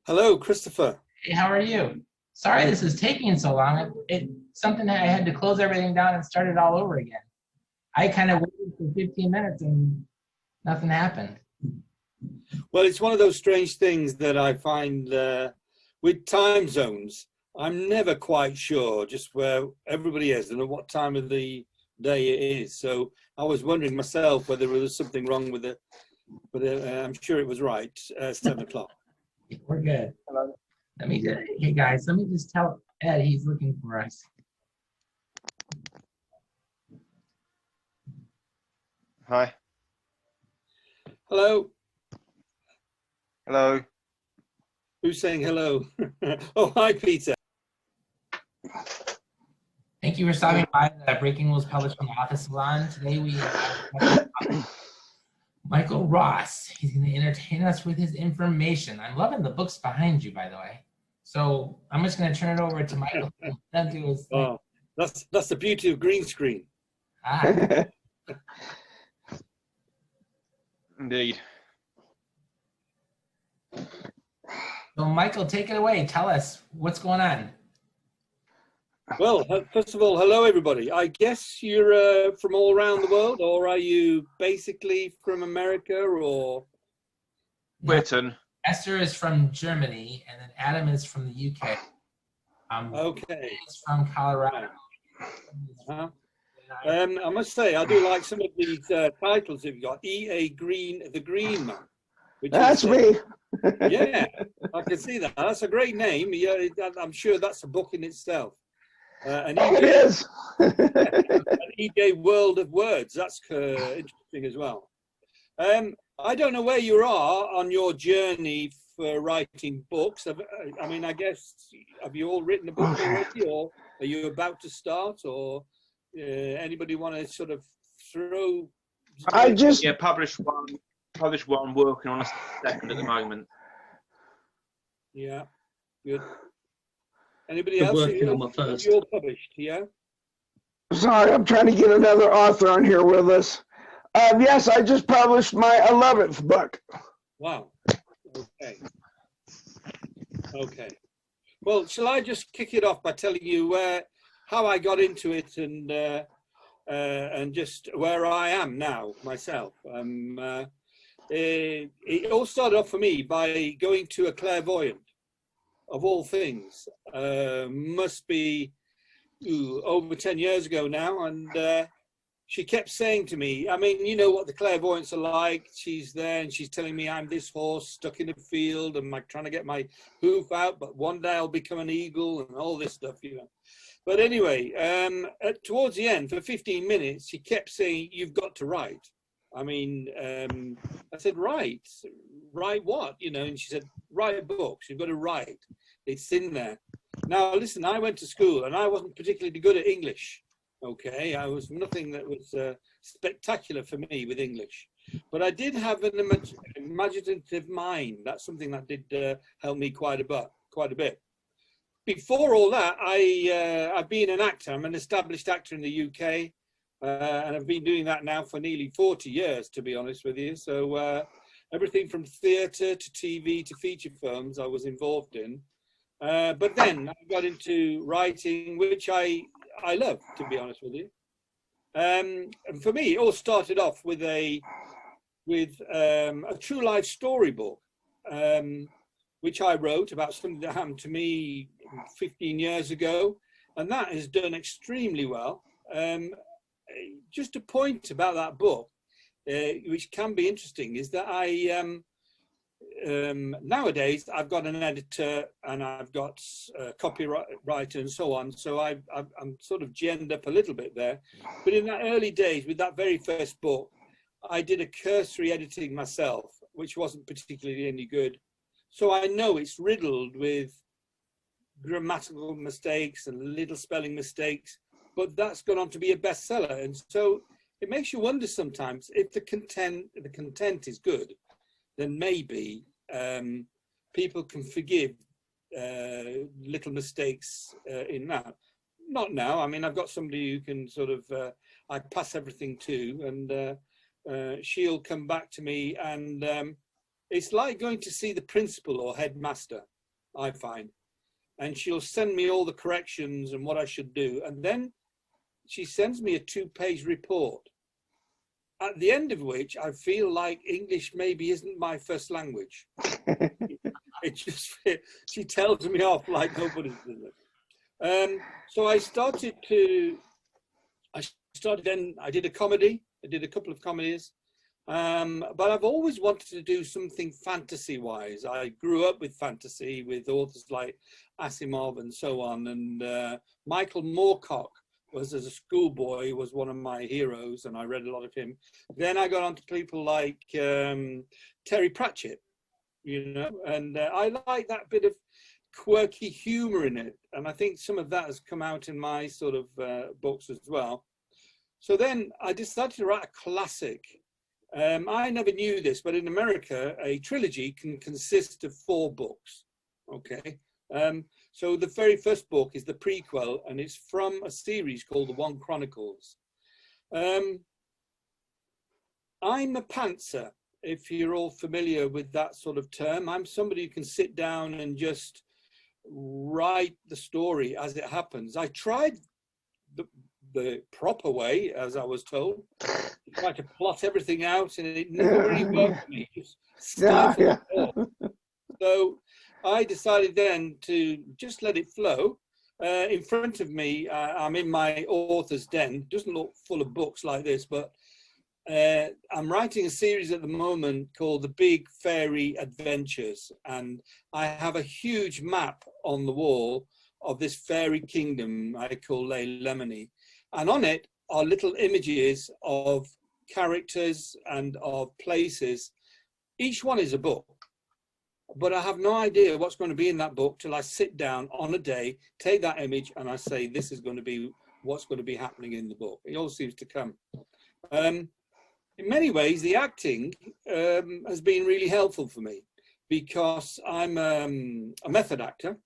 Hello, Christopher. Hey, how are you? Sorry this is taking so long. It's something that I had to close everything down and start it all over again. I kind of waited for 15 minutes and nothing happened. Well, it's one of those strange things that I find with time zones. I'm never quite sure just where everybody is and at what time of the day it is. So I was wondering myself whether there was something wrong with it, but I'm sure it was right. 7 o'clock. We're good. Hello. Hey guys, let me just tell Ed he's looking for us. Hi. Hello. Hello. Who's saying hello? Oh, hi, Peter. Thank you for stopping by the Breaking Rules Publishing Office Salon. Today we have Michael Ross. He's going to entertain us with his information. I'm loving the books behind you, by the way. So I'm just going to turn it over to Michael. Then do his thing. Oh, that's the beauty of green screen. Ah. Indeed. So Michael, take it away. Tell us what's going on. Well, first of all, hello, everybody. I guess you're from all around the world, or are you basically from America, or? Britain. Esther is from Germany, and then Adam is from the UK. Okay. He's from Colorado. Uh-huh. I must say, I do like some of these titles that you've got. E.A. Green, The Green Man. That's me. Yeah, I can see that. That's a great name. Yeah, I'm sure that's a book in itself. It is. An E.J. World of Words. That's interesting as well. I don't know where you are on your journey for writing books. I mean, I guess, have you all written a book already, or are you about to start, or anybody want to sort of throw? Published one, working on a second at the moment. Yeah, good. Anybody else? Working on my first. You're published, yeah? Sorry, I'm trying to get another author on here with us. Yes, I just published my 11th book. Wow. Okay. Okay. Well, shall I just kick it off by telling you how I got into it and just where I am now myself. It all started off for me by going to a clairvoyant, of all things. Must be over 10 years ago now, and she kept saying to me, I mean, you know what the clairvoyants are like. She's there and she's telling me I'm this horse stuck in the field and I'm trying to get my hoof out, but one day I'll become an eagle and all this stuff, you know. But anyway, towards the end, for 15 minutes, she kept saying, you've got to write. I mean, I said, write what? You know, and she said, write books, you've got to write. It's in there. Now, listen, I went to school and I wasn't particularly good at English. Okay, I was nothing that was spectacular for me with English, but I did have an imaginative mind. That's something that did help me quite a bit. Before all that, I've been an actor. I'm an established actor in the UK, and I've been doing that now for nearly 40 years, to be honest with you. So everything from theatre to TV to feature films I was involved in. But then I got into writing, which I love, to be honest with you. And for me, it all started off with a true life storybook, which I wrote about something that happened to me 15 years ago, and that has done extremely well. Just a point about that book, which can be interesting, is that nowadays I've got an editor and I've got a copywriter and so on. So I'm sort of gemmed up a little bit there. But in that early days, with that very first book, I did a cursory editing myself, which wasn't particularly any good. So I know it's riddled with grammatical mistakes and little spelling mistakes, but that's gone on to be a bestseller. And so it makes you wonder sometimes if the content is good, then maybe people can forgive little mistakes in that. Not now. I mean, I've got somebody who can sort of, I pass everything to, and she'll come back to me, and it's like going to see the principal or headmaster, I find. And she'll send me all the corrections and what I should do. And then she sends me a 2-page report, at the end of which I feel like English maybe isn't my first language. It just, she tells me off like nobody's business. So I did a comedy. I did a couple of comedies, but I've always wanted to do something fantasy-wise. I grew up with fantasy, with authors like Asimov and so on, and Michael Moorcock was, as a schoolboy, was one of my heroes, and I read a lot of him. Then I got on to people like Terry Pratchett, you know, and I like that bit of quirky humor in it, and I think some of that has come out in my sort of books as well. So then I decided to write a classic. I never knew this, but in America, a trilogy can consist of 4 books, okay? So the very first book is the prequel, and it's from a series called The One Chronicles. I'm a pantser, if you're all familiar with that sort of term. I'm somebody who can sit down and just write the story as it happens. I tried the proper way, as I was told. I tried to plot everything out, and it never really worked for me. Just stifled it. So I decided then to just let it flow. In front of me, I'm in my author's den. It doesn't look full of books like this, but I'm writing a series at the moment called The Big Fairy Adventures, and I have a huge map on the wall of this fairy kingdom I call Les Lemony, and on it are little images of characters and of places. Each one is a book, but I have no idea what's going to be in that book till I sit down on a day, take that image, and I say, this is going to be what's going to be happening in the book. It all seems to come. In many ways, the acting has been really helpful for me, because I'm a method actor.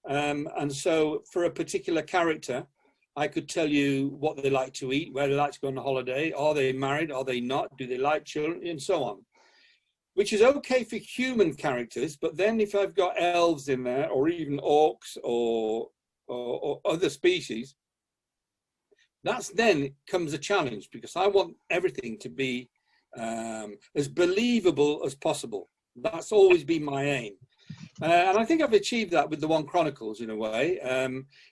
And so for a particular character, I could tell you what they like to eat, where they like to go on a holiday, are they married, are they not, do they like children, and so on. Which is okay for human characters, but then if I've got elves in there, or even orcs or other species, that's then comes a challenge, because I want everything to be as believable as possible. That's always been my aim. And I think I've achieved that with The One Chronicles in a way.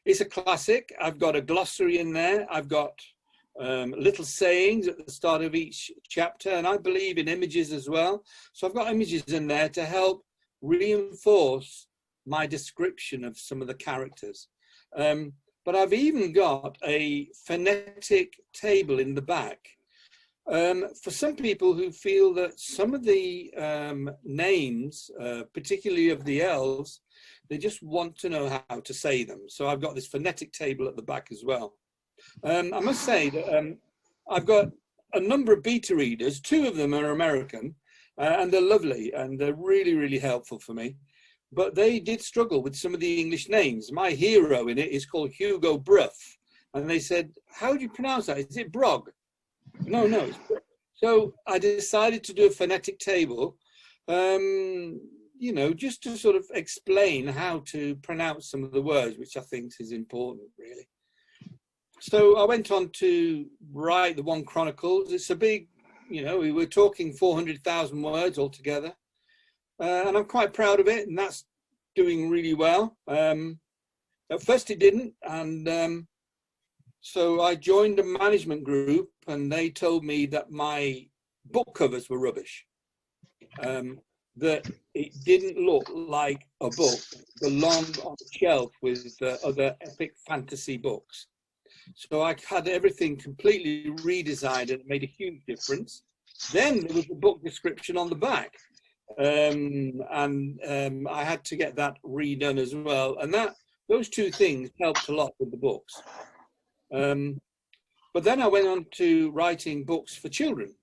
It's a classic. I've got a glossary in there. I've got little sayings at the start of each chapter, and I believe in images as well. So I've got images in there to help reinforce my description of some of the characters. But I've even got a phonetic table in the back. For some people who feel that some of the names, particularly of the elves, they just want to know how to say them. So I've got this phonetic table at the back as well. I must say that I've got a number of beta readers. 2 of them are American, and they're lovely, and they're really, really helpful for me. But they did struggle with some of the English names. My hero in it is called Hugo Bruff. And they said, how do you pronounce that? Is it Brog? No, it's Bruff. So I decided to do a phonetic table, you know, just to sort of explain how to pronounce some of the words, which I think is important, really. So I went on to write The One Chronicles. It's a big, you know, we were talking 400,000 words altogether. And I'm quite proud of it, and that's doing really well. At first it didn't, and so I joined a management group, and they told me that my book covers were rubbish. that it didn't look like a book that belonged on the shelf with other epic fantasy books. So I had everything completely redesigned, and it made a huge difference. Then there was the book description on the back, and I had to get that redone as well. And those two things helped a lot with the books. But then I went on to writing books for children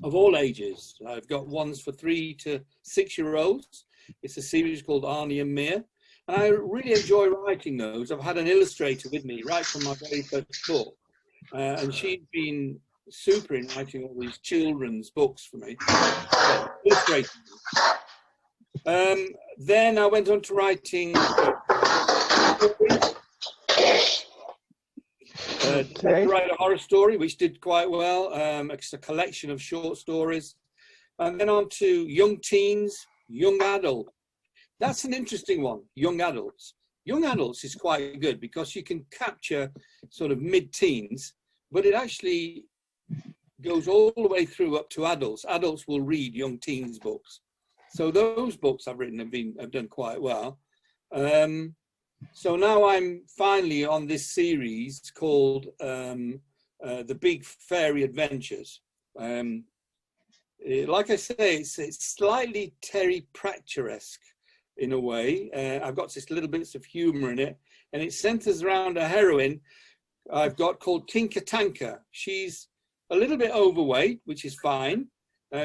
of all ages. I've got ones for 3 to 6-year-olds. It's a series called Arnie and Mia. And I really enjoy writing those. I've had an illustrator with me right from my very first book. And she's been super in writing all these children's books for me. Illustrating them. Then I went on to writing write a horror story, which did quite well. It's a collection of short stories. And then on to young teens, young adult. That's an interesting one, young adults. Young adults is quite good because you can capture sort of mid-teens, but it actually goes all the way through up to adults. Adults will read young teens books. So those books I've written have done quite well. So now I'm finally on this series called The Big Fairy Adventures. Like I say, it's slightly Terry Pratchett-esque in a way. I've got just little bits of humor in it, and it centers around a heroine I've got called Tinker Tanker. She's a little bit overweight, which is fine.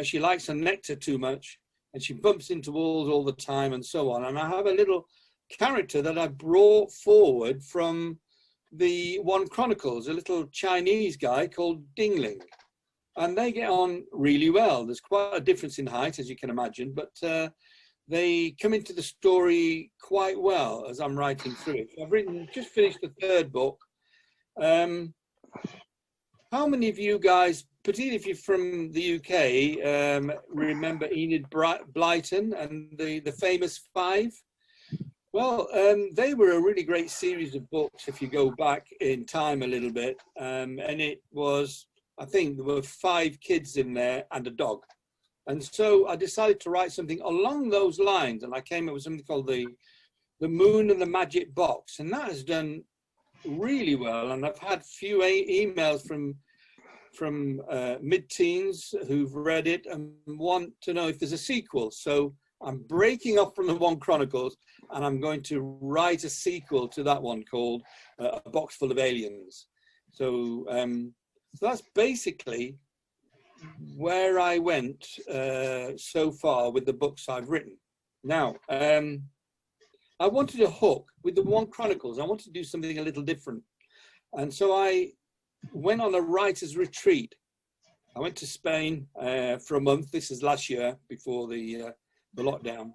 She likes her nectar too much, and she bumps into walls all the time and so on. And I have a little character that I brought forward from the One Chronicles, a little Chinese guy called Dingling, and they get on really well. There's quite a difference in height, as you can imagine, but they come into the story quite well as I'm writing through it. I've just finished the 3rd book. How many of you guys, particularly if you're from the UK, remember Enid Blyton and the famous 5? Well, they were a really great series of books if you go back in time a little bit. And it was, I think there were 5 kids in there and a dog. And so I decided to write something along those lines. And I came up with something called The Moon and the Magic Box. And that has done really well. And I've had few emails from mid-teens who've read it and want to know if there's a sequel. So I'm breaking off from the One Chronicles, and I'm going to write a sequel to that one called A Box Full of Aliens. So, so that's basically where I went so far with the books I've written. Now, I wanted a hook with the One Chronicles. I wanted to do something a little different. And so I went on a writer's retreat. I went to Spain for a month. This is last year before the lockdown.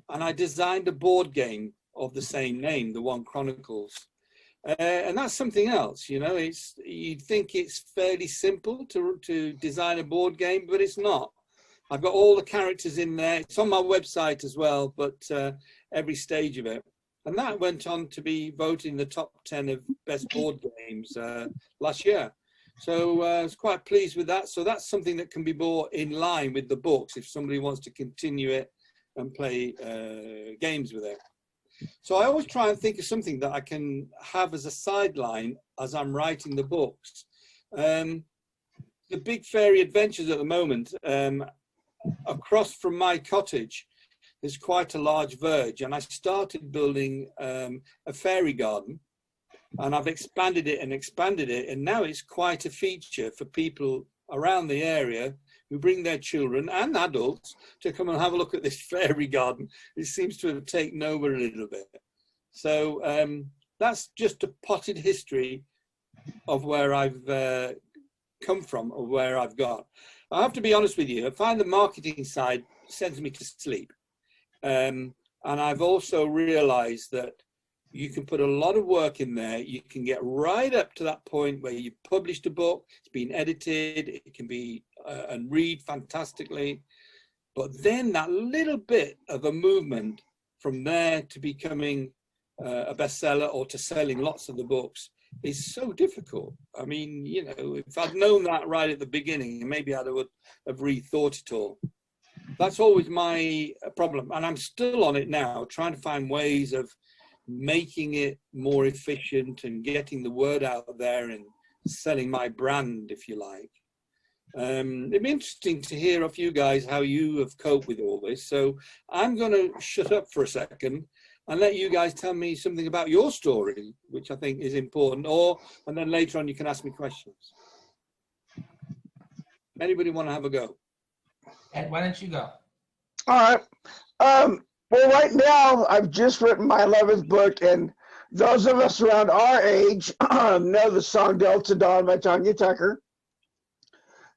And I designed a board game of the same name, the One Chronicles. And that's something else, you know. You'd think it's fairly simple to design a board game, but it's not. I've got all the characters in there. It's on my website as well, but every stage of it. And that went on to be voted in the top 10 of best board games last year. So I was quite pleased with that. So that's something that can be bought in line with the books if somebody wants to continue it and play games with it. So I always try and think of something that I can have as a sideline as I'm writing the books. The Big Fairy Adventures at the moment, across from my cottage, there's quite a large verge, and I started building a fairy garden, and I've expanded it, and now it's quite a feature for people around the area who bring their children and adults to come and have a look at this fairy garden. It seems to have taken over a little bit. So that's just a potted history of where I've come from, or where I've got. I have to be honest with you, I find the marketing side sends me to sleep. And I've also realized that you can put a lot of work in there. You can get right up to that point where you've published a book, it's been edited, it can be and read fantastically. But then that little bit of a movement from there to becoming a bestseller or to selling lots of the books is so difficult. I mean, you know, if I'd known that right at the beginning, maybe I would have rethought it all. That's always my problem, and I'm still on it now, trying to find ways of making it more efficient and getting the word out there and selling my brand, if you like. It'd be interesting to hear off you guys how you have coped with all this. So I'm going to shut up for a second and let you guys tell me something about your story, which I think is important, and then later on you can ask me questions. Anybody want to have a go? Ed, why don't you go? All right. Well, right now, I've just written my 11th book, and those of us around our age know the song Delta Dawn by Tanya Tucker.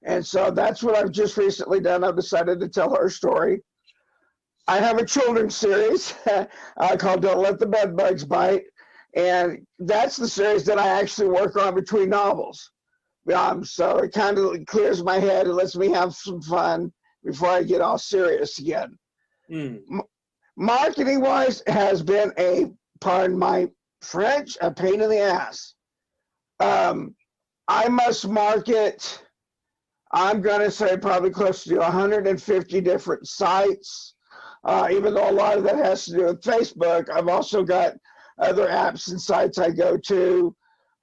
And so that's what I've just recently done. I've decided to tell her story. I have a children's series called Don't Let the Bed Bugs Bite, and that's the series that I actually work on between novels. So it kind of clears my head and lets me have some fun before I get all serious again. Marketing-wise has been pardon my French, a pain in the ass. I must market, I'm going to say probably close to 150 different sites. Even though a lot of that has to do with Facebook, I've also got other apps and sites I go to.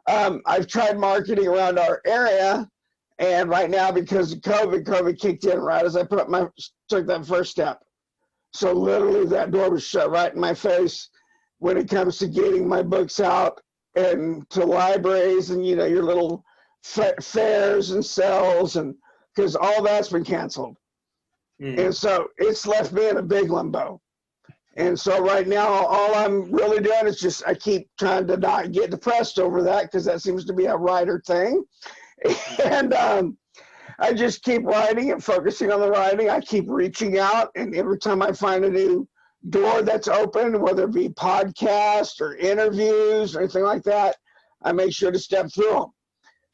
I've tried marketing around our area, and right now, because of COVID kicked in right as I took that first step. So literally that door was shut right in my face when it comes to getting my books out and to libraries and, your little fairs and sales, and because all that's been canceled. And so it's left me in a big limbo. And so right now, all I'm really doing is I keep trying to not get depressed over that, because that seems to be a writer thing. And I just keep writing and focusing on the writing. I keep reaching out, and every time I find a new door that's open, whether it be podcast or interviews or anything like that, I make sure to step through them,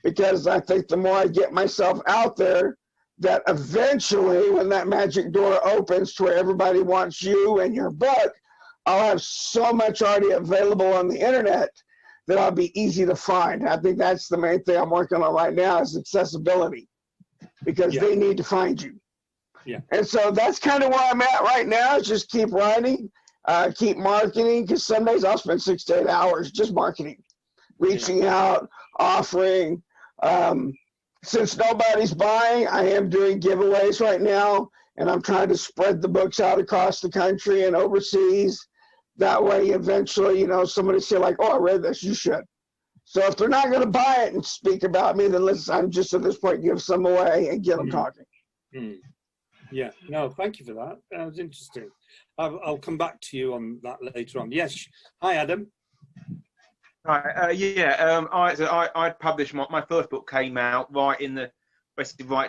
because I think the more I get myself out there, that eventually when that magic door opens to where everybody wants you and your book, I'll have so much already available on the internet that I'll be easy to find. I think that's the main thing I'm working on right now, is accessibility, because they need to find you. And so that's kind of where I'm at right now, is just keep writing, keep marketing, because some days I'll spend 6 to 8 hours just marketing, reaching out, offering. Since nobody's buying, I am doing giveaways right now, and I'm trying to spread the books out across the country and overseas. That way, eventually, somebody say like, "Oh, I read this, you should." So if they're not going to buy it and speak about me, then I'm just at this point give some away and get them talking. Yeah, no, thank you for that. That was interesting. I'll come back to you on that later on. Yes, hi Adam. Right, I published my first book, came out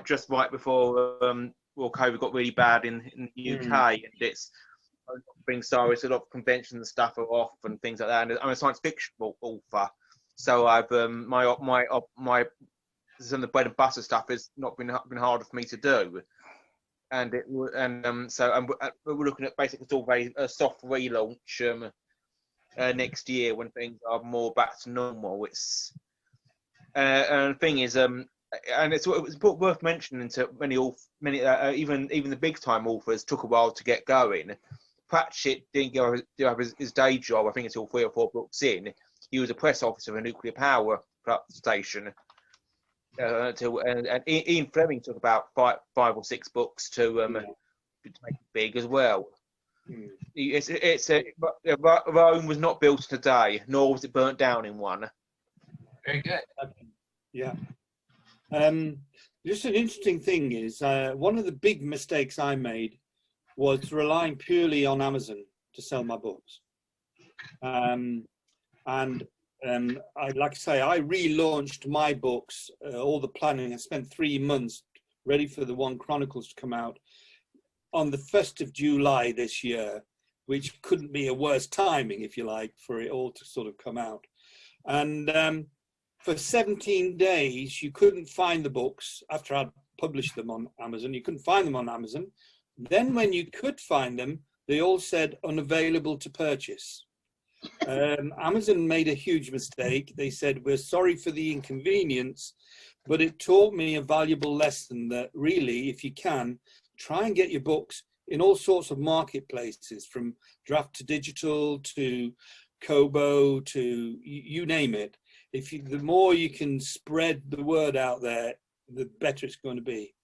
just right before COVID got really bad in the UK, and it's so it's a lot of conventions and stuff are off and things like that. And I'm a science fiction author, so I've some of the bread and butter stuff has not been harder for me to do, so we're looking at basically sort of a soft relaunch. Next year, when things are more back to normal. And the thing is, and it's worth mentioning to many even the big time authors took a while to get going. Pratchett didn't have his day job. I think it's all 3 or 4 books in. He was a press officer of a nuclear power station. And Ian Fleming took about 5 or 6 books to make it big as well. Rome was not built in a day, nor was it burnt down in one. Very good. Yeah. Just an interesting thing is, one of the big mistakes I made was relying purely on Amazon to sell my books. Like I say, I relaunched my books, all the planning. I spent 3 months ready for the One Chronicles to come out on the 1st of July this year, which couldn't be a worse timing, if you like, for it all to sort of come out. And for 17 days, you couldn't find the books after I'd published them on Amazon. You couldn't find them on Amazon. Then when you could find them, they all said unavailable to purchase. Amazon made a huge mistake. They said, "We're sorry for the inconvenience," but it taught me a valuable lesson that really, if you can, try and get your books in all sorts of marketplaces, from draft to digital to Kobo to you name it. The more you can spread the word out there, the better it's going to be.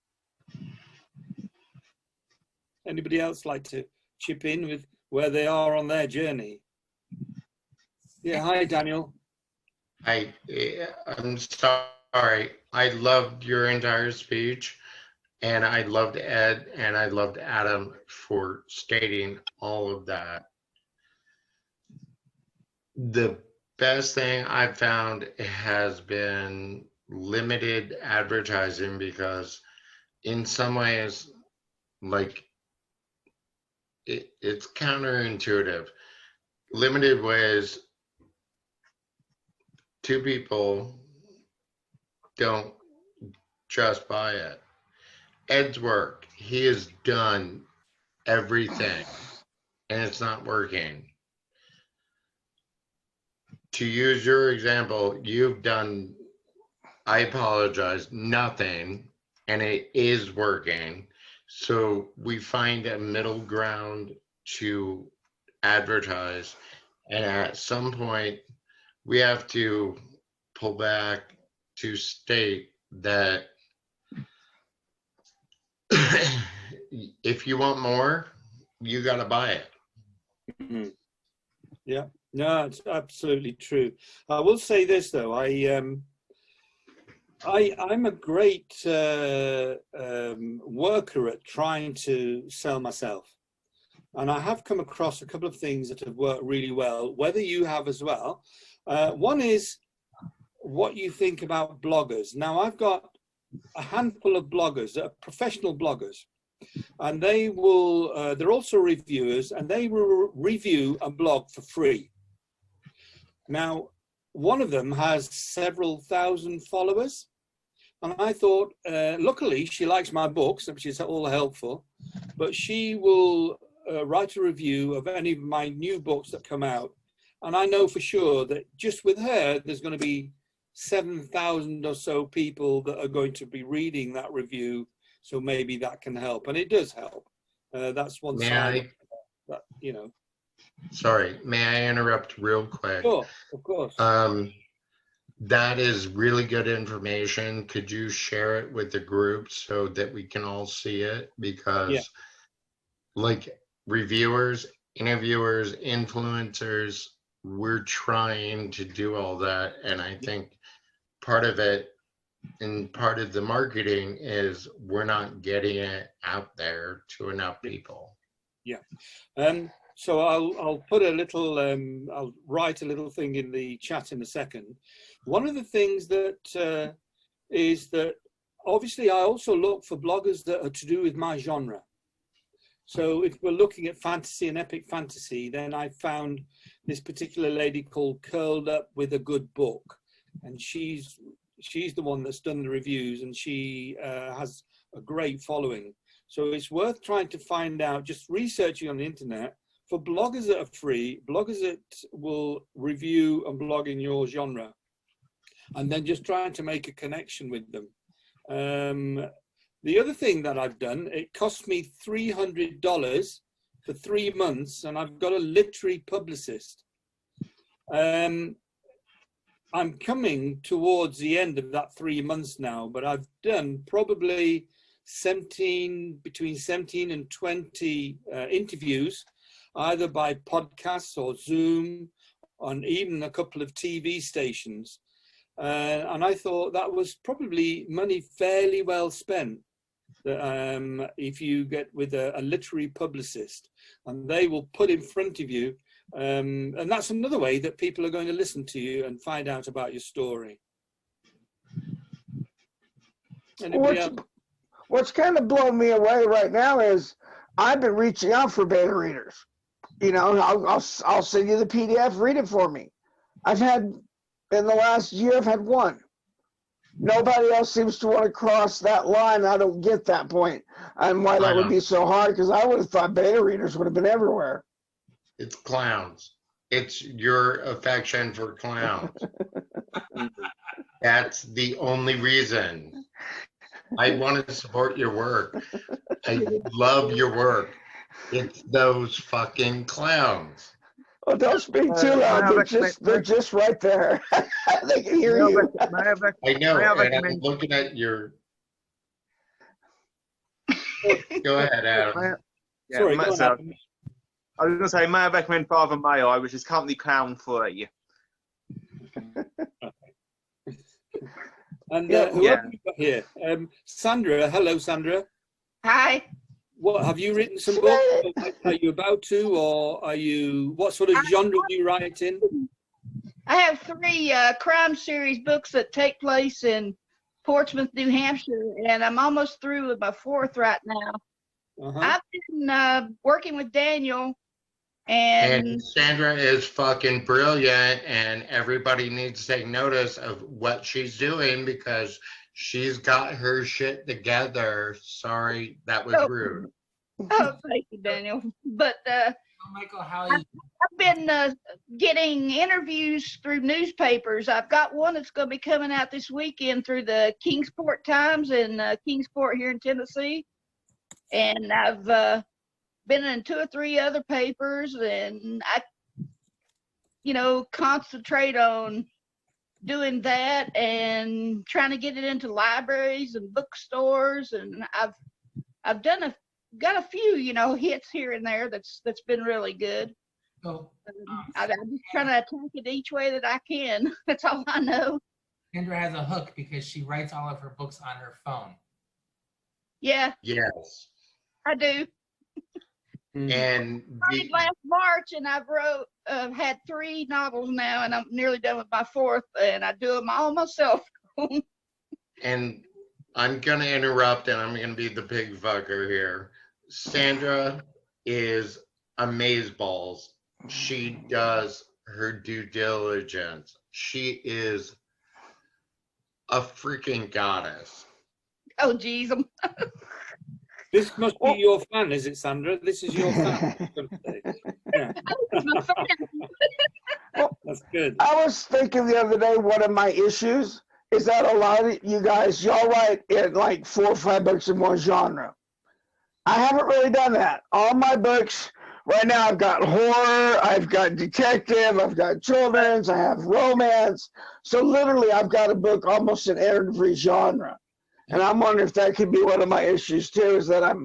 Anybody else like to chip in with where they are on their journey? Yeah, hi Daniel. I'm sorry. I loved your entire speech, and I loved Ed, and I loved Adam for stating all of that. The best thing I've found has been limited advertising, because in some ways, like, it's counterintuitive. Limited ways, two people don't just buy it. Ed's work, he has done everything, and it's not working. To use your example, you've done, I apologize, nothing, and it is working. So we find a middle ground to advertise, and at some point we have to pull back to state that if you want more, you got to buy it. Mm-hmm. Yeah, no, it's absolutely true. I will say this though, I'm a great worker at trying to sell myself, and I have come across a couple of things that have worked really well, whether you have as well. One is what you think about bloggers. Now, I've got a handful of bloggers that are professional bloggers, and they will, they're also reviewers, and they will review a blog for free. Now, one of them has several thousand followers, and I thought, luckily she likes my books, which is all helpful, but she will write a review of any of my new books that come out. And I know for sure that just with her, there's going to be 7,000 or so people that are going to be reading that review. So maybe that can help. And it does help. That's one side. That, you know. Sorry, may I interrupt real quick? Sure, of course. That is really good information. Could you share it with the group so that we can all see it? Because like reviewers, interviewers, influencers, we're trying to do all that. And I think part of it and part of the marketing is we're not getting it out there to enough people. Yeah. So I'll put a little, I'll write a little thing in the chat in a second. One of the things that is that obviously I also look for bloggers that are to do with my genre. So if we're looking at fantasy and epic fantasy, then I found this particular lady called Curled Up with a Good Book. And she's the one that's done the reviews, and she has a great following. So it's worth trying to find out, just researching on the internet, for bloggers that are free, bloggers that will review and blog in your genre, and then just trying to make a connection with them. The other thing that I've done, it cost me $300 for 3 months, and I've got a literary publicist. I'm coming towards the end of that 3 months now, but I've done probably between 17 and 20 interviews, either by podcasts or Zoom, on even a couple of TV stations. And I thought that was probably money fairly well spent. If you get with a literary publicist, and they will put in front of you, and that's another way that people are going to listen to you and find out about your story. What's kind of blowing me away right now is I've been reaching out for beta readers. You know, I'll send you the PDF, read it for me. I've had, in the last year, I've had one. Nobody else seems to want to cross that line. I don't get that point and why that would be so hard, because I would have thought beta readers would have been everywhere. It's clowns. It's your affection for clowns. That's the only reason. I want to support your work. I love your work. It's those fucking clowns. Oh, don't speak too loud. They're just right there. They can hear you. I know, and I'm looking at your. Go ahead, Adam. Sorry, go on, so, Adam. I was going to say, may I recommend Father May I, which is company clown free. And who have we got here? Sandra. Hello, Sandra. Hi. What have you written some books? Are you about to, or are you? What sort of genre do you write in? I have 3 crime series books that take place in Portsmouth, New Hampshire, and I'm almost through with my 4th right now. I've been working with Daniel, and Sandra is fucking brilliant, and everybody needs to take notice of what she's doing because she's got her shit together. Sorry, that was rude. Oh, thank you, Daniel. But Michael, how I've been getting interviews through newspapers. I've got one that's going to be coming out this weekend through the Kingsport Times in Kingsport here in Tennessee. And I've been in 2 or 3 other papers, and I, concentrate on doing that and trying to get it into libraries and bookstores. And I've got a few, hits here and there that's been really good. So, I'm just trying to attack it each way that I can. That's all I know. Sandra has a hook because she writes all of her books on her phone. Yeah. Yes. I do. And Last March, and I've had 3 novels now, and I'm nearly done with my 4th, and I do them all myself. And I'm gonna interrupt, and I'm gonna be the pig fucker here. Sandra is amazeballs. She does her due diligence. She is a freaking goddess. Oh, geez. This must be your fan, is it, Sandra? This is your fan. Yeah. That's good. I was thinking the other day, one of my issues is that a lot of you guys, y'all write in like 4 or 5 books in one genre. I haven't really done that. All my books right now, I've got horror, I've got detective, I've got children's, I have romance. So literally, I've got a book almost in every genre. And I'm wondering if that could be one of my issues too, is that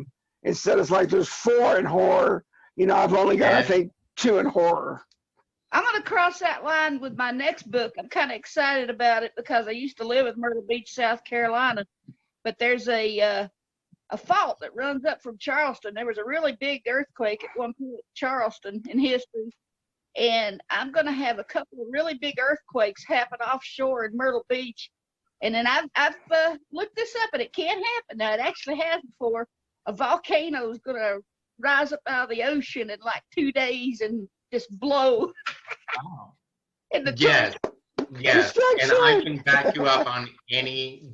instead of like there's 4 in horror, I've only got, I think, 2 in horror. I'm going to cross that line with my next book. I'm kind of excited about it because I used to live in Myrtle Beach, South Carolina. But there's a fault that runs up from Charleston. There was a really big earthquake at one point in Charleston in history. And I'm going to have a couple of really big earthquakes happen offshore in Myrtle Beach. And then I've looked this up, and it can happen. Now, it actually has before. A volcano is going to rise up out of the ocean in like 2 days and just blow. Wow. Yes, and I can back you up on any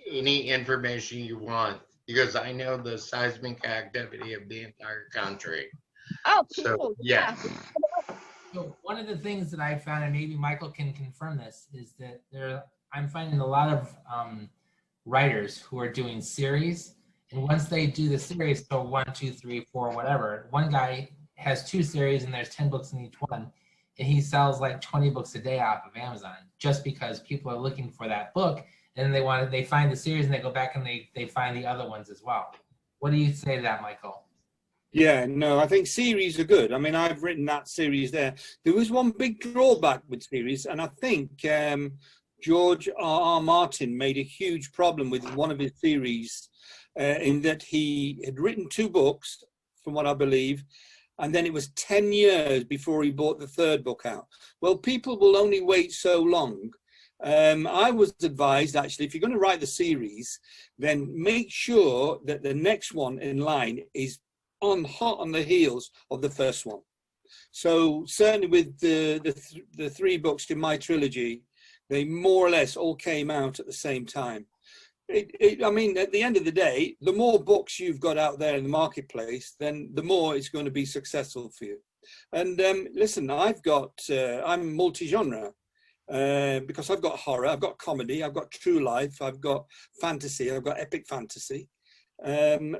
information you want because I know the seismic activity of the entire country. Oh, cool. So, yeah. So one of the things that I found, and maybe Michael can confirm this, is that I'm finding a lot of writers who are doing series, and once they do the series, so 1, 2, 3, 4, whatever, one guy has 2 series and there's 10 books in each one, and he sells like 20 books a day off of Amazon just because people are looking for that book, and they find the series and they go back and they find the other ones as well. What do you say to that, Michael? Yeah, no, I think series are good. I mean, I've written that series there. There was one big drawback with series, and I think George R.R. Martin made a huge problem with one of his series in that he had written 2 books, from what I believe, and then it was 10 years before he brought the 3rd book out. Well, people will only wait so long. I was advised, actually, if you're going to write the series, then make sure that the next one in line is hot on the heels of the first one. So certainly with the 3 books in my trilogy, they more or less all came out at the same time. I mean, at the end of the day, the more books you've got out there in the marketplace, then the more it's going to be successful for you. And listen, I'm multi-genre because I've got horror, I've got comedy, I've got true life, I've got fantasy, I've got epic fantasy. You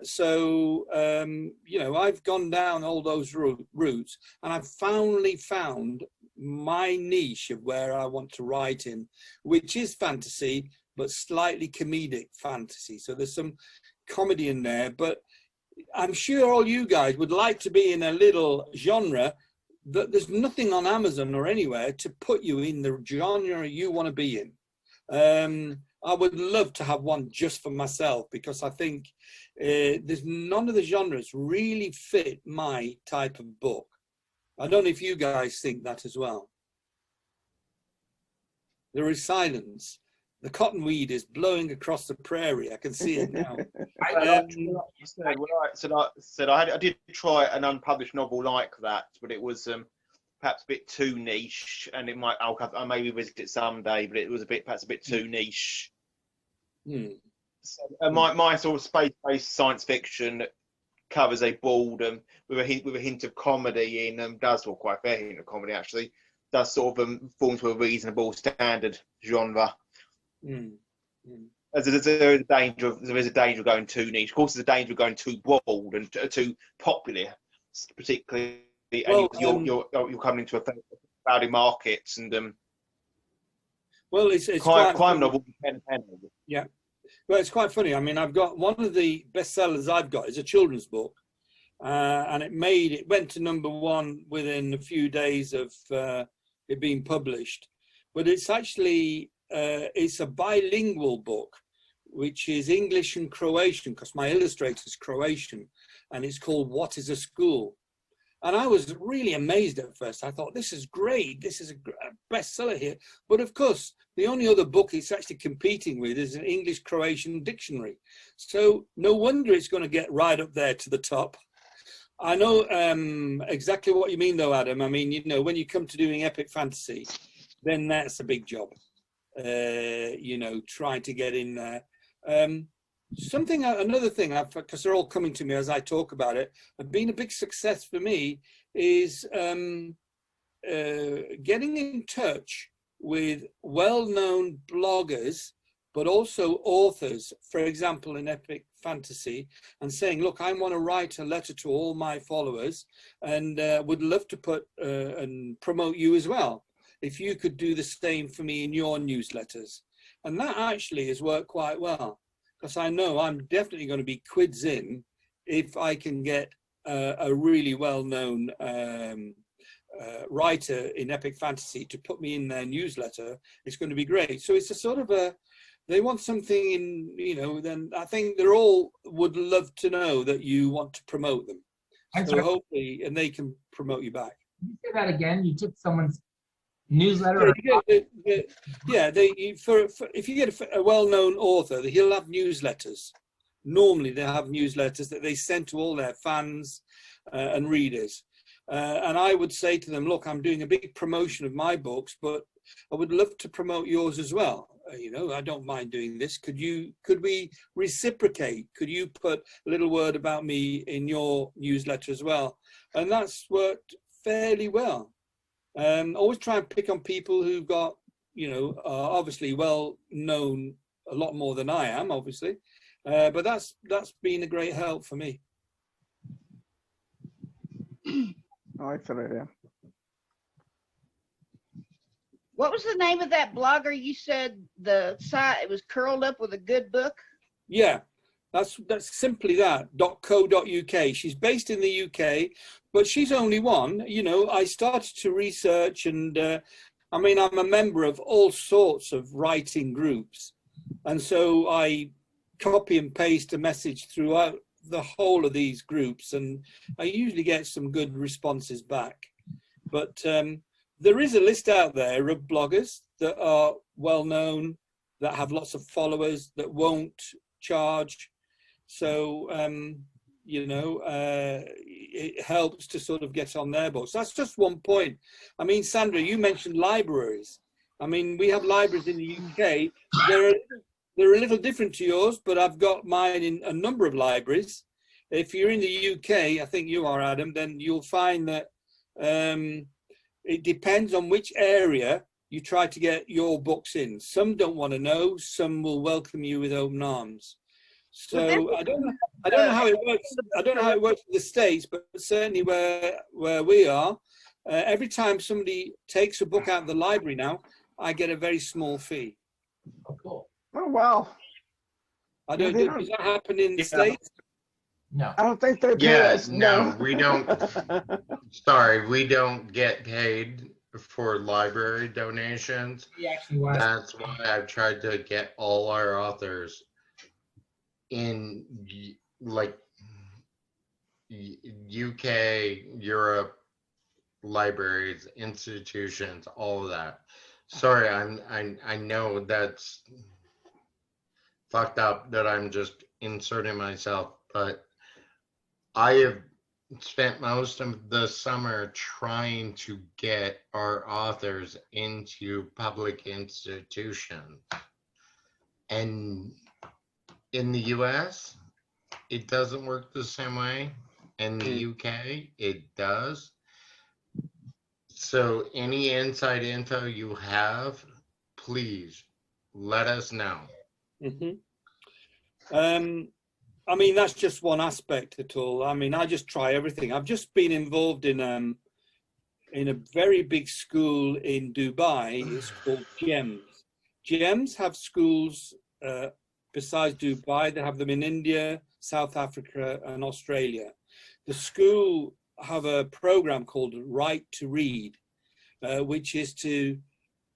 know, I've gone down all those routes, and I've finally found my niche of where I want to write in, which is fantasy, but slightly comedic fantasy. So there's some comedy in there, but I'm sure all you guys would like to be in a little genre that there's nothing on Amazon or anywhere to put you in the genre you want to be in. I would love to have one just for myself, because I think there's none of the genres really fit my type of book. I don't know if you guys think that as well. There is silence. The cottonweed is blowing across the prairie. I can see it now. I did try an unpublished novel like that, but it was perhaps a bit too niche, and it might, I'll maybe visit it someday, but it was perhaps a bit too niche. So, my sort of space-based science fiction covers a boredom with a hint of comedy in, does, or quite a fair hint of comedy actually, does sort of form to a reasonable standard genre. There is a danger of going too niche. Of course, there's a danger of going too broad and too popular, particularly. Well, you're coming into a crowded market, and well, it's crime novel. Yeah, well, it's quite funny. I mean, I've got one of the bestsellers I've got is a children's book, and it went to #1 within a few days of it being published. But it's actually it's a bilingual book, which is English and Croatian, because my illustrator is Croatian, and it's called What is a School? And I was really amazed at first. I thought, this is great. This is a bestseller here. But of course, the only other book it's actually competing with is an English-Croatian dictionary. So no wonder it's going to get right up there to the top. I know exactly what you mean, though, Adam. I mean, you know, when you come to doing epic fantasy, then that's a big job. You know, trying to get in there. Another thing, because they're all coming to me as I talk about it, and been a big success for me is getting in touch with well-known bloggers, but also authors, for example, in epic fantasy, and saying, look, I want to write a letter to all my followers, and would love to put and promote you as well, if you could do the same for me in your newsletters. And that actually has worked quite well, because I know I'm definitely going to be quids in if I can get a really well-known writer in epic fantasy to put me in their newsletter. It's going to be great. So it's a sort of they want something in, you know, then I think they're all would love to know that you want to promote them. So hopefully, and they can promote you back. Can you say that again? You took someone's newsletter? If you get a well-known author, he'll have newsletters. Normally they have newsletters that they send to all their fans and readers, and I would say to them, look, I'm doing a big promotion of my books, but I would love to promote yours as well. You know, I don't mind doing this. Could we reciprocate? Could you put a little word about me in your newsletter as well? And that's worked fairly well. Always try and pick on people who've got, you know, obviously well known a lot more than I am, obviously, but that's been a great help for me. I like that idea. What was the name of that blogger you said the site, it was Curled Up with a Good Book? Yeah, that's simply that, .co.uk. She's based in the UK, but she's only one. You know, I started to research, and I mean, I'm a member of all sorts of writing groups. And so I copy and paste a message throughout the whole of these groups, and I usually get some good responses back. But there is a list out there of bloggers that are well known, that have lots of followers, that won't charge. So, you know, it helps to sort of get on their books. That's just one point. I mean, Sandra, you mentioned libraries. I mean, we have libraries in the UK. They're a little different to yours, but I've got mine in a number of libraries. If you're in the UK, I think you are, Adam, then you'll find that it depends on which area you try to get your books in. Some don't want to know, some will welcome you with open arms. So I don't know. I don't know how it works. I don't know how it works in the States, but certainly where we are, every time somebody takes a book out of the library now, I get a very small fee. Oh, cool. Oh, wow. I don't. Does that happen in the States? No. I don't think they pay Yeah, us. no, we don't. Sorry, we don't get paid for library donations. He actually wants. That's why I've tried to get all our authors in like UK, Europe libraries, institutions, all of that. Sorry, I know that's fucked up that I'm just inserting myself, but I have spent most of the summer trying to get our authors into public institutions. And in the US, it doesn't work the same way. In the UK, it does. So any inside info you have, please let us know. I mean, that's just one aspect at all. I mean, I just try everything. I've just been involved in a very big school in Dubai. It's called GEMS. GEMS have schools besides Dubai. They have them in India, South Africa, and Australia. The school have a program called Right to Read, which is to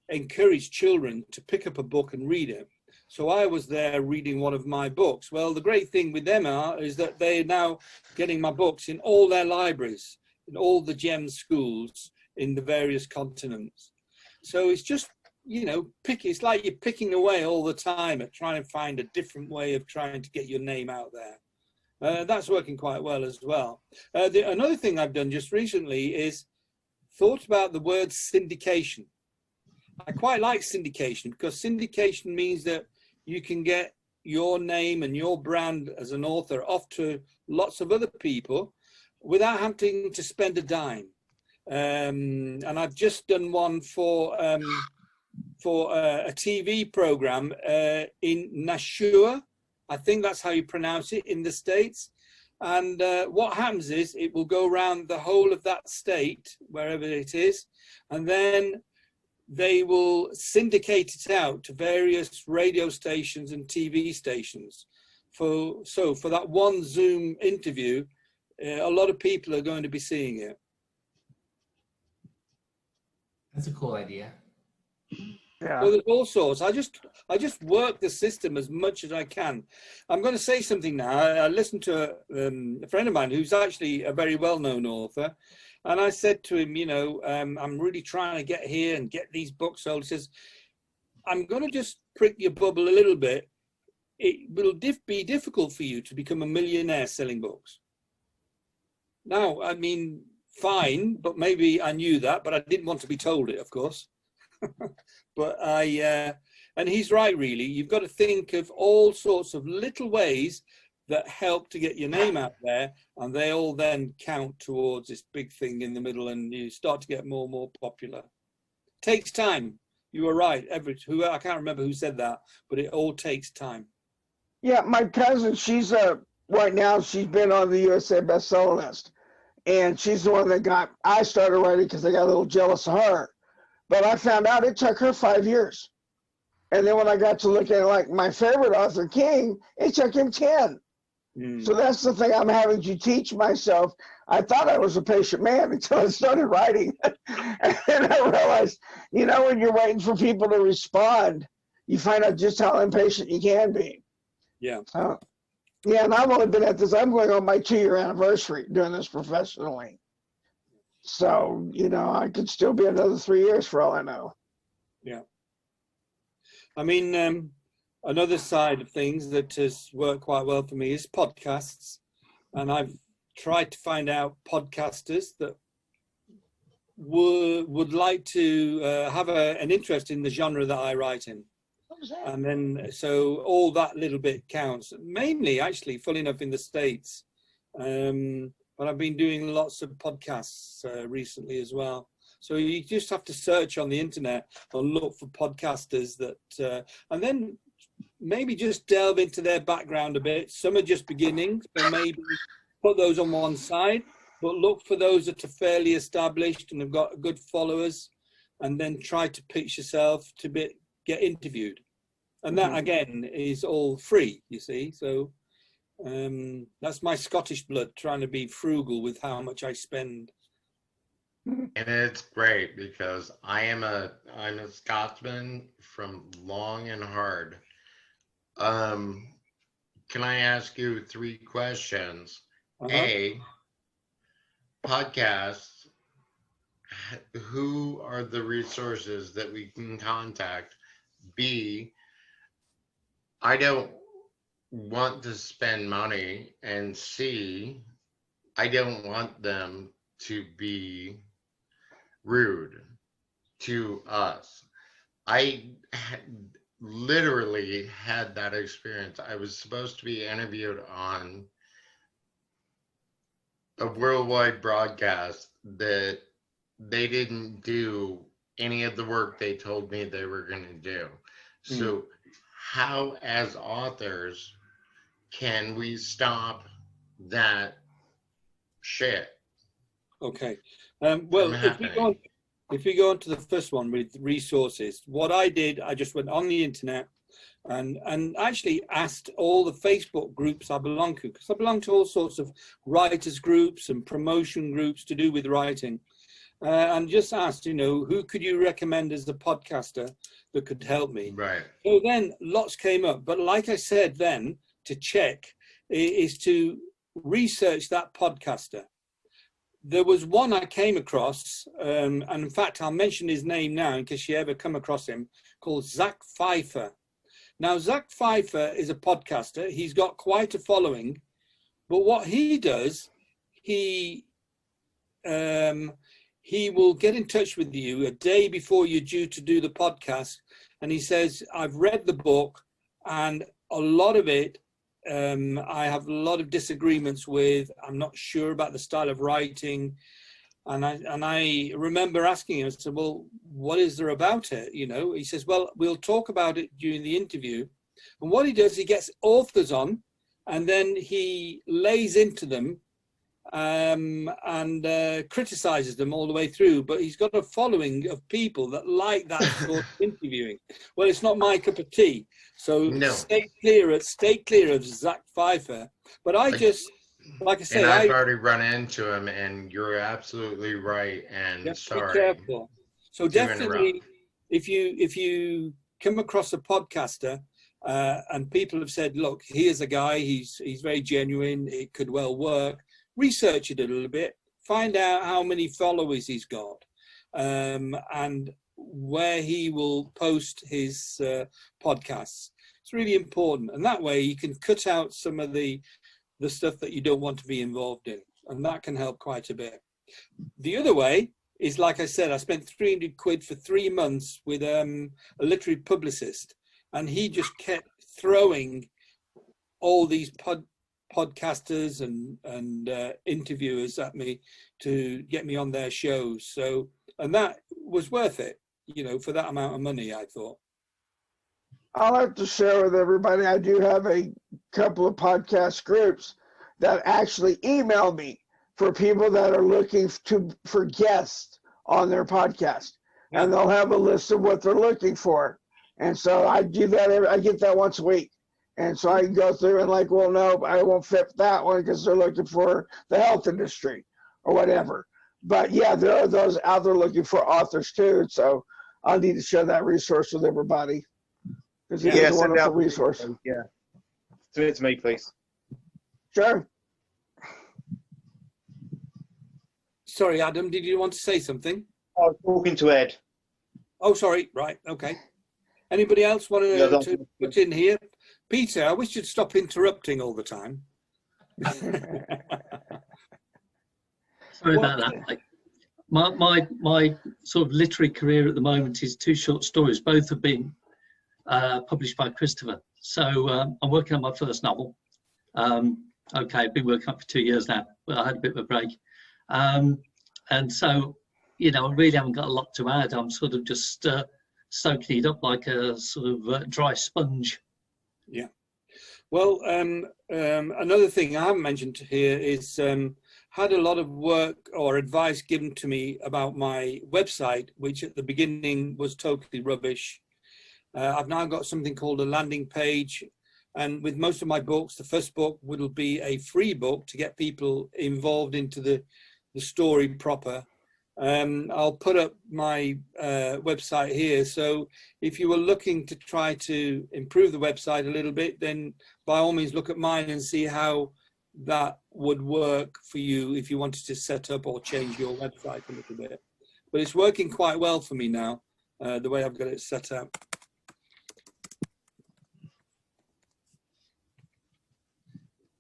encourage children to pick up a book and read it. So I was there reading one of my books. Well, the great thing with them is that they're now getting my books in all their libraries, in all the GEMS schools in the various continents. So it's just, you know, it's like you're picking away all the time at trying to find a different way of trying to get your name out there. That's working quite well as well. Another thing I've done just recently is thought about the word syndication. I quite like syndication because syndication means that you can get your name and your brand as an author off to lots of other people without having to spend a dime. And I've just done one for a TV program in Nashua. I think that's how you pronounce it in the States. And what happens is it will go around the whole of that state, wherever it is, and then they will syndicate it out to various radio stations and TV stations. So for that one Zoom interview, a lot of people are going to be seeing it. That's a cool idea. Yeah. So there's all sorts. I just work the system as much as I can. I'm going to say something now. I listened to a friend of mine who's actually a very well-known author. And I said to him, you know, I'm really trying to get here and get these books sold. He says, I'm going to just prick your bubble a little bit. It will be difficult for you to become a millionaire selling books. Now, I mean, fine, but maybe I knew that, but I didn't want to be told it, of course. But and he's right, really. You've got to think of all sorts of little ways that help to get your name out there, and they all then count towards this big thing in the middle, and you start to get more and more popular. Takes time. You were right. I can't remember who said that, but it all takes time. Yeah, my cousin, she's right now she's been on the USA bestseller list, and she's the one that I started writing because I got a little jealous of her. But I found out it took her 5 years. And then when I got to look at it, like my favorite author, King, it took him 10. So that's the thing I'm having to teach myself. I thought I was a patient man until I started writing. And then I realized, you know, when you're waiting for people to respond, you find out just how impatient you can be. Yeah. Yeah, and I've only been at this, I'm going on my 2-year anniversary doing this professionally. So, you know, I could still be another 3 years for all I know. Yeah. I mean, another side of things that has worked quite well for me is podcasts. And I've tried to find out podcasters that would like to have an interest in the genre that I write in. And then, so all that little bit counts, mainly actually, full enough, in the States. But I've been doing lots of podcasts recently as well. So you just have to search on the internet and look for podcasters that, and then maybe just delve into their background a bit. Some are just beginning, so maybe put those on one side, but look for those that are fairly established and have got good followers, and then try to pitch yourself to get interviewed. And that, again, is all free, you see. So that's my Scottish blood, trying to be frugal with how much I spend. And it's great because I'm a Scotsman from long and hard. Can I ask you 3 questions? A, podcasts, who are the resources that we can contact? B, I don't want to spend money. And C, I don't want them to be rude to us. I literally had that experience. I was supposed to be interviewed on a worldwide broadcast that they didn't do any of the work they told me they were going to do. So how, as authors, can we stop that shit? Okay. Well, if we go on to the first one with resources, what I did, I just went on the internet and actually asked all the Facebook groups I belong to, because I belong to all sorts of writers groups and promotion groups to do with writing, and just asked, you know, who could you recommend as a podcaster that could help me? Right. So then lots came up, but like I said, then to check is to research that podcaster. There was one I came across, and in fact, I'll mention his name now in case you ever come across him, called Zach Pfeiffer. Now, Zach Pfeiffer is a podcaster. He's got quite a following, but what he does, he will get in touch with you a day before you're due to do the podcast, and he says, I've read the book, and a lot of it, I have a lot of disagreements with. I'm not sure about the style of writing. And I remember asking him, I said, well, what is there about it? You know, he says, well, we'll talk about it during the interview. And what he does, he gets authors on and then he lays into them and criticizes them all the way through. But he's got a following of people that like that sort of interviewing. Well, it's not my cup of tea. So stay clear of Zach Pfeiffer. But I just, like I say, and I've already run into him, and you're absolutely right. And sorry. Be careful. So definitely, if you come across a podcaster and people have said, look, here's a guy, he's very genuine, it could well work. Research it a little bit, find out how many followers he's got, and where he will post his podcasts. It's really important, and that way you can cut out some of the stuff that you don't want to be involved in, and that can help quite a bit. The other way is, like I said, I spent 300 quid for 3 months with a literary publicist, and he just kept throwing all these podcasters and interviewers at me to get me on their shows. So, and that was worth it, you know, for that amount of money, I thought. I'll have to share with everybody, I do have a couple of podcast groups that actually email me for people that are looking for guests on their podcast. Yeah. And they'll have a list of what they're looking for. And so I do that, I get that once a week. And so I can go through and like, well, no, I won't fit that one because they're looking for the health industry or whatever. But yeah, there are those out there looking for authors too. So I'll need to share that resource with everybody. Because it's a wonderful resource. Yeah. Send it to me, please. Sure. Sorry, Adam, did you want to say something? I was talking to Ed. Oh, sorry. Right. Okay. Anybody else want to put in here? Peter, I wish you'd stop interrupting all the time. Sorry about that. My sort of literary career at the moment is 2 short stories. Both have been published by Christopher. So I'm working on my first novel. Okay, I've been working on it for 2 years now, but I had a bit of a break. And so, you know, I really haven't got a lot to add. I'm sort of just soaking it up like a sort of dry sponge. Yeah. Well, another thing I haven't mentioned here is had a lot of work or advice given to me about my website, which at the beginning was totally rubbish. I've now got something called a landing page, and with most of my books, the first book will be a free book to get people involved into the story proper. I'll put up my website here, so if you were looking to try to improve the website a little bit, then by all means look at mine and see how that would work for you if you wanted to set up or change your website a little bit. But it's working quite well for me now, the way I've got it set up.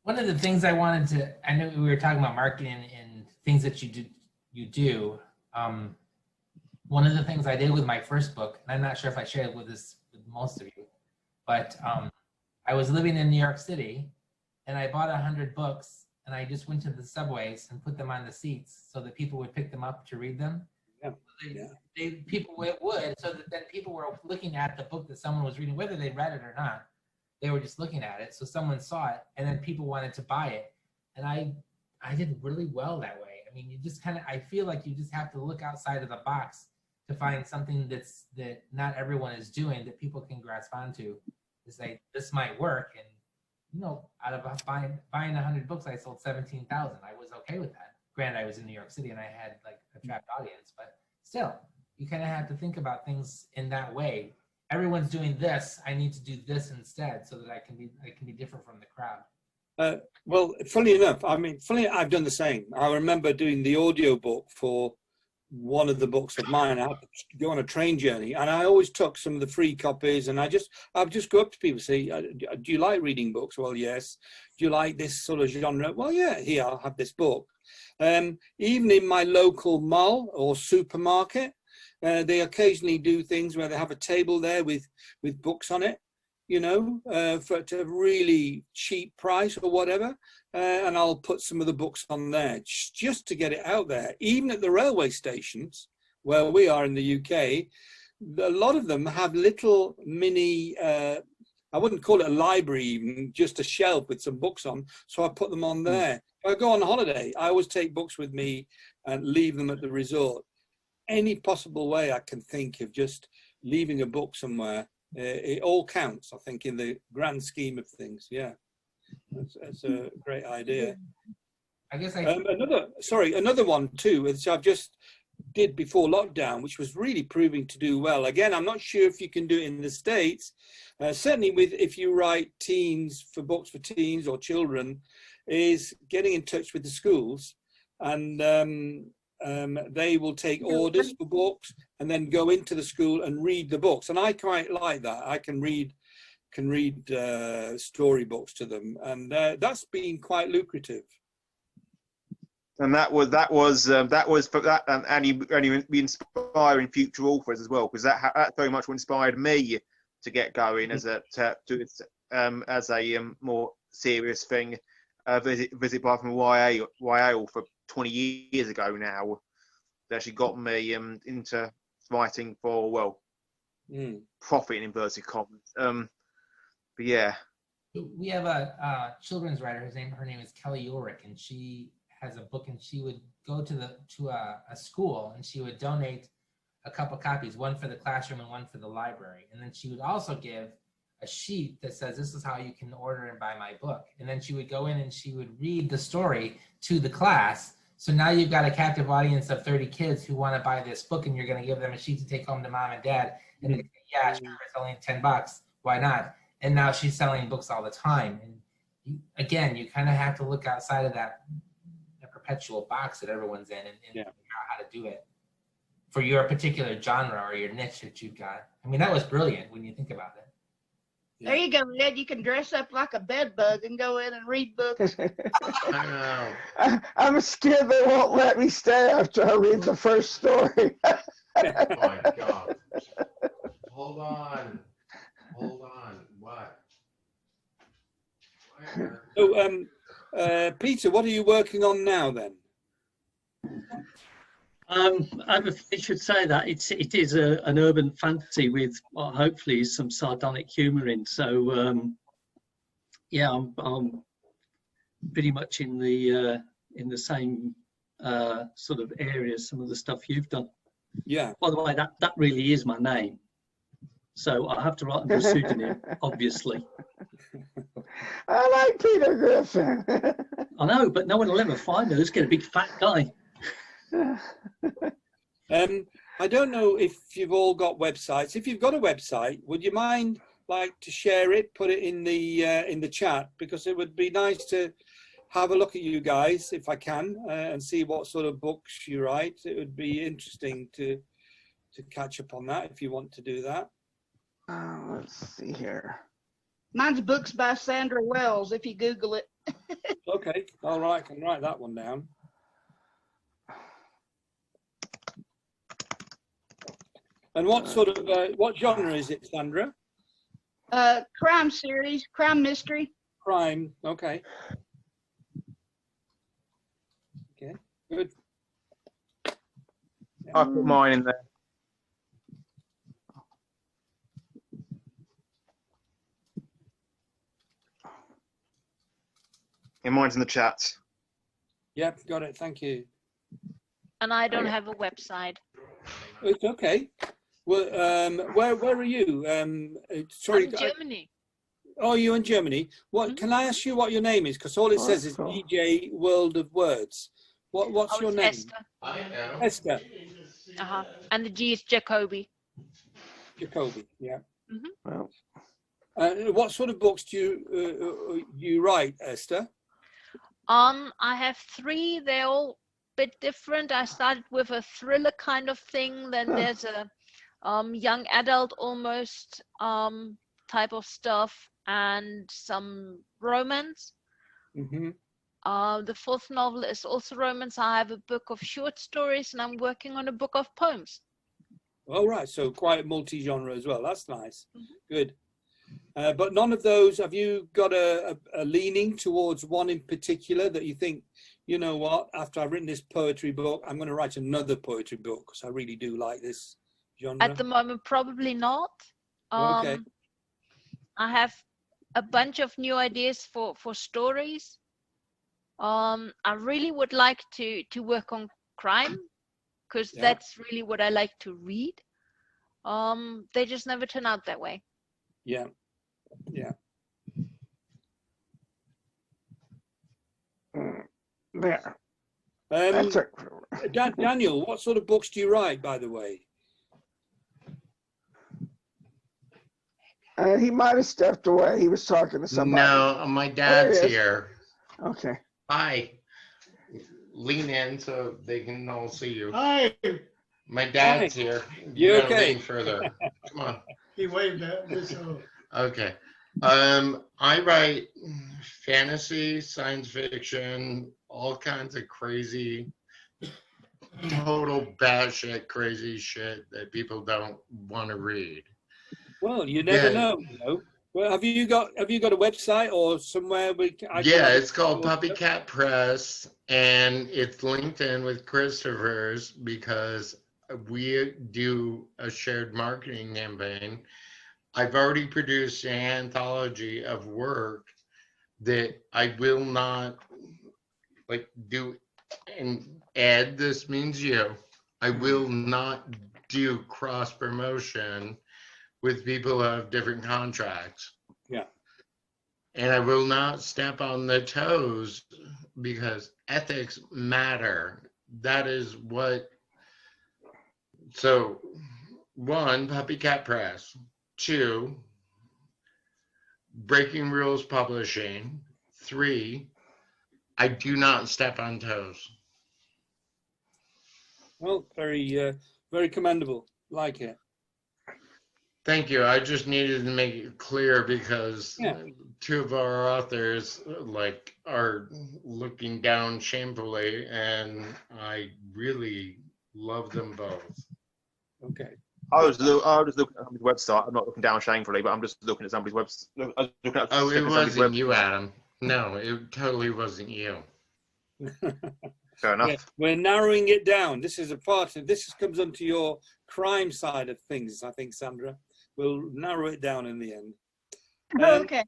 One of the things I wanted to, I know we were talking about marketing and things that you do. One of the things I did with my first book, and I'm not sure if I shared it with most of you, but I was living in New York City, and I bought 100 books, and I just went to the subways and put them on the seats so that people would pick them up to read them. Yeah. People would, so that then people were looking at the book that someone was reading, whether they read it or not. They were just looking at it. So someone saw it, and then people wanted to buy it. And I did really well that way. I mean, you just kind of, I feel like you just have to look outside of the box to find something that not everyone is doing, that people can grasp onto, to say, this might work. And, you know, out of buying 100 books, I sold 17,000. I was okay with that. Granted, I was in New York City and I had like a trapped audience, but still, you kind of have to think about things in that way. Everyone's doing this, I need to do this instead so that I can be different from the crowd. Well, funny enough, I've done the same. I remember doing the audio book for one of the books of mine. I had to go on a train journey, and I always took some of the free copies, and I'd just go up to people and say, do you like reading books? Well, yes. Do you like this sort of genre? Well, yeah, here, I'll have this book. Even in my local mall or supermarket, they occasionally do things where they have a table there with books on it, you know, for a really cheap price or whatever. And I'll put some of the books on there just to get it out there. Even at the railway stations where we are in the UK, a lot of them have little mini, I wouldn't call it a library even, just a shelf with some books on. So I put them on there. If I go on holiday, I always take books with me and leave them at the resort. Any possible way I can think of just leaving a book somewhere, it all counts, I think, in the grand scheme of things. Yeah, that's a great idea. I guess another one too, which I've just did before lockdown, which was really proving to do well. Again, I'm not sure if you can do it in the States. Certainly, if you write books for teens or children, is getting in touch with the schools, and they will take orders for books and then go into the school and read the books. And I quite like that. I can read storybooks to them, and that's been quite lucrative. And that was for that, and you be inspiring future authors as well, because that very much inspired me to get going as a more serious thing. Visit by from YA for 20 years ago now. That actually got me into writing for profit in inverted commas. But yeah, we have a children's writer. Her name is Kelly Ulrich, and she has a book, and she would go to a school, and she would donate a couple copies, one for the classroom and one for the library, and then she would also give a sheet that says, this is how you can order and buy my book. And then she would go in and she would read the story to the class. So now you've got a captive audience of 30 kids who want to buy this book, and you're going to give them a sheet to take home to mom and dad. And they say, yeah, sure, it's only $10. Why not? And now she's selling books all the time. And again, you kind of have to look outside of that perpetual box that everyone's in and figure out how to do it for your particular genre or your niche that you've got. I mean, that was brilliant when you think about it. There you go, Ed. You can dress up like a bed bug and go in and read books. I know. I'm scared they won't let me stay after I read the first story. Oh my God. Hold on. What? So, Peter, what are you working on now then? I should say that it is an urban fantasy with hopefully some sardonic humour in. So yeah, I'm pretty much in the same sort of area. Some of the stuff you've done. Yeah. By the way, that really is my name, so I have to write under a pseudonym, obviously. I like Peter Griffin. I know, but no one will ever find me. Let's get a big fat guy. I don't know if you've all got websites. If you've got a website, would you mind like to share it, put it in the chat, because it would be nice to have a look at you guys if I can and see what sort of books you write. It would be interesting to catch up on that if you want to do that. Let's see here. Mine's Books by Sandra Wells, if you Google it. Okay, all right, I can write that one down. And what sort of what genre is it, Sandra? Crime series, crime mystery. Crime. Okay. Okay. Good. I put mine in there. Yeah, mine's in the chat. Yep, got it. Thank you. And I don't have a website. It's okay. Well, where are you? Sorry. I'm in Germany. Oh, you're in Germany. What can I ask you what your name is? Because all it says is DJ World of Words. What's your name? Esther. I know. Esther. And the G is Jacoby. Jacoby. Yeah. Well, what sort of books do you write, Esther? I have 3. They're all a bit different. I started with a thriller kind of thing. Then there's a young adult almost type of stuff, and some romance. Mm-hmm. The 4th novel is also romance. I have a book of short stories, and I'm working on a book of poems. All right, so quite multi-genre as well. That's nice. Good. But none of those, have you got a leaning towards one in particular that you think, you know what, after I've written this poetry book, I'm going to write another poetry book because I really do like this genre? At the moment, probably not. Okay. I have a bunch of new ideas for stories. I really would like to work on crime, because that's really what I like to read. They just never turn out that way. Yeah. Yeah. there. Daniel, what sort of books do you write, by the way? He might have stepped away. He was talking to somebody. No, my dad's here. Okay. Hi. Lean in so they can all see you. Hi. My dad's here. You gotta okay? lean further. Come on. He waved at me, so. Okay. I write fantasy, science fiction, all kinds of crazy, total batshit crazy shit that people don't want to read. Well, you never know. You know. Well, have you got a website or somewhere we can? It's called Puppy Cat Press, and it's linked in with Christopher's because we do a shared marketing campaign. I've already produced an anthology of work that I will not do. And Ed, this means you. I will not do cross promotion with people who have different contracts. Yeah. And I will not step on the toes because ethics matter. That is what. So, 1, Puppy Cat Press. 2, Breaking Rules Publishing. 3, I do not step on toes. Well, very commendable. Like it. Thank you. I just needed to make it clear because 2 of our authors are looking down shamefully, and I really love them both. Okay. I was looking at somebody's website. I'm not looking down shamefully, but I'm just looking at somebody's website. It wasn't you, Adam. No, it totally wasn't you. Fair enough. Yeah, we're narrowing it down. This is a part of this comes onto your crime side of things, I think, Sandra. We'll narrow it down in the end. Okay.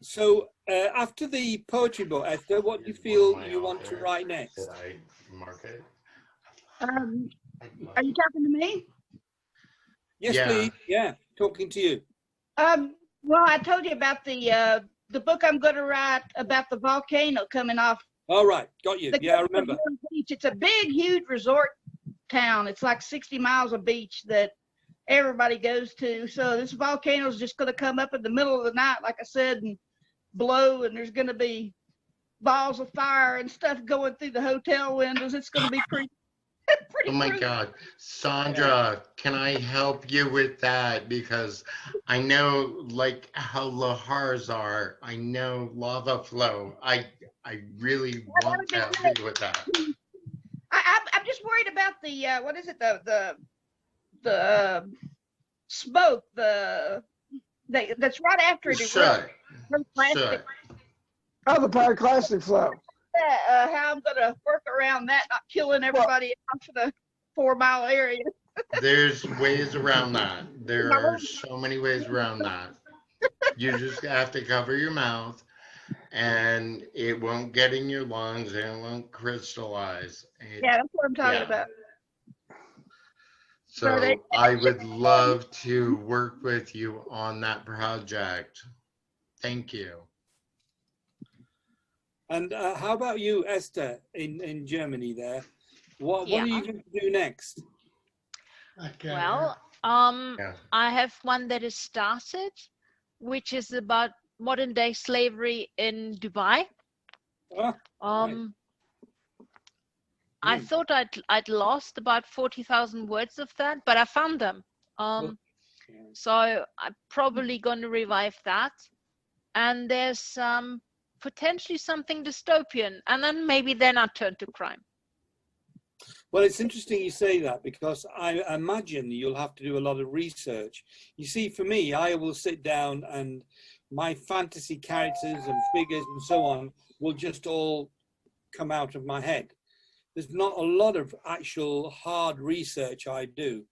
So after the poetry book, Esther, what do you feel you want to write next? Did I mark it? Are you talking to me? Yes, Yeah. please. Yeah, talking to you. Well, I told you about the book I'm going to write about the volcano coming off. All right, got you. Yeah, I remember. Beach. It's a big, huge resort town. It's like 60 miles of beach that everybody goes to. So this volcano is just going to come up in the middle of the night, like I said, and blow, and there's going to be balls of fire and stuff going through the hotel windows. It's going to be pretty. Oh my God, Sandra, can I help you with that? Because I know like how lahars are. I know lava flow. I really want to help you with that. I'm just worried about the what is it, the smoke, that's right after it. Sure. Sure. Oh, the pyroclastic flow. How I'm gonna work around that, not killing everybody else in a 4-mile area. There's ways around that. There are so many ways around that. You just have to cover your mouth, and it won't get in your lungs, and it won't crystallize. Yeah, that's what I'm talking about. So I would love to work with you on that project. Thank you. And how about you, Esther, in Germany there? What are you going to do next? Okay. Well, I have one that is started, which is about modern day slavery in Dubai. Right. I thought I'd lost about 40,000 words of that, but I found them. So I'm probably going to revive that. And there's potentially something dystopian, and then I'll turn to crime. Well, it's interesting you say that, because I imagine you'll have to do a lot of research. You see, for me, I will sit down and my fantasy characters and figures and so on will just all come out of my head. There's not a lot of actual hard research I do.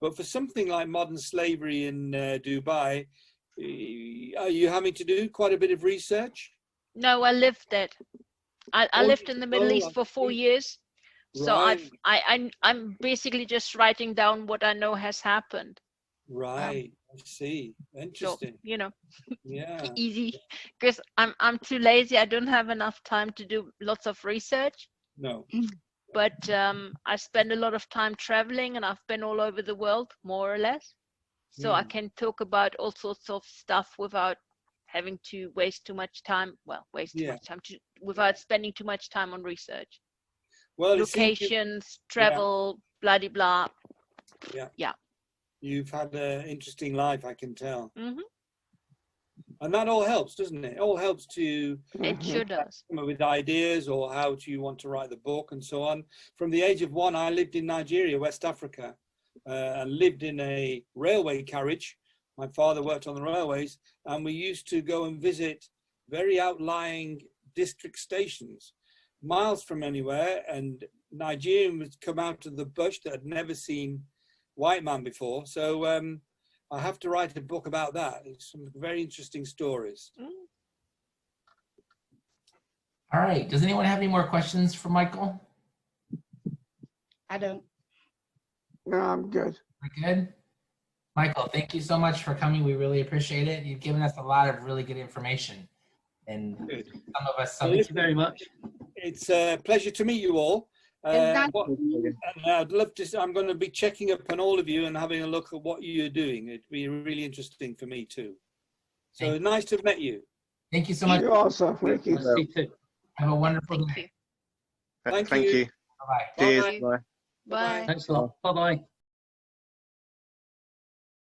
But for something like modern slavery in Dubai, are you having to do quite a bit of research? No, I lived it. I lived in the Middle East for 4 years. So Right. I'm basically just writing down what I know has happened. Right, I see. Interesting. So, you know, Yeah. easy, because I'm too lazy. I don't have enough time to do lots of research. No. But I spend a lot of time traveling, and I've been all over the world, more or less. So I can talk about all sorts of stuff without having to waste too much time. Well, waste too much time without spending too much time on research. Well, Locations, travel, blah de blah. Yeah. You've had an interesting life, I can tell. Mm-hmm. And that all helps, doesn't it? It all helps to It sure does. come up with ideas, or how do you want to write the book and so on. From the age of 1, I lived in Nigeria, West Africa, and lived in a railway carriage. My father worked on the railways, and we used to go and visit very outlying district stations, miles from anywhere, and Nigerians would come out of the bush that had never seen white man before. So I have to write a book about that. It's some very interesting stories. All right. Does anyone have any more questions for Michael? I don't. No, I'm good. We're good. Michael, thank you so much for coming. We really appreciate it. You've given us a lot of really good information. And some of us, Thank you very much. It's a pleasure to meet you all. And I'd love to. I'm going to be checking up on all of you and having a look at what you're doing. It'd be really interesting for me too. So nice to have met you. Thank you so much. You also, Ricky. Have a wonderful day. Thank you. Bye-bye. Cheers. Bye. Bye. Thanks a lot. Bye-bye.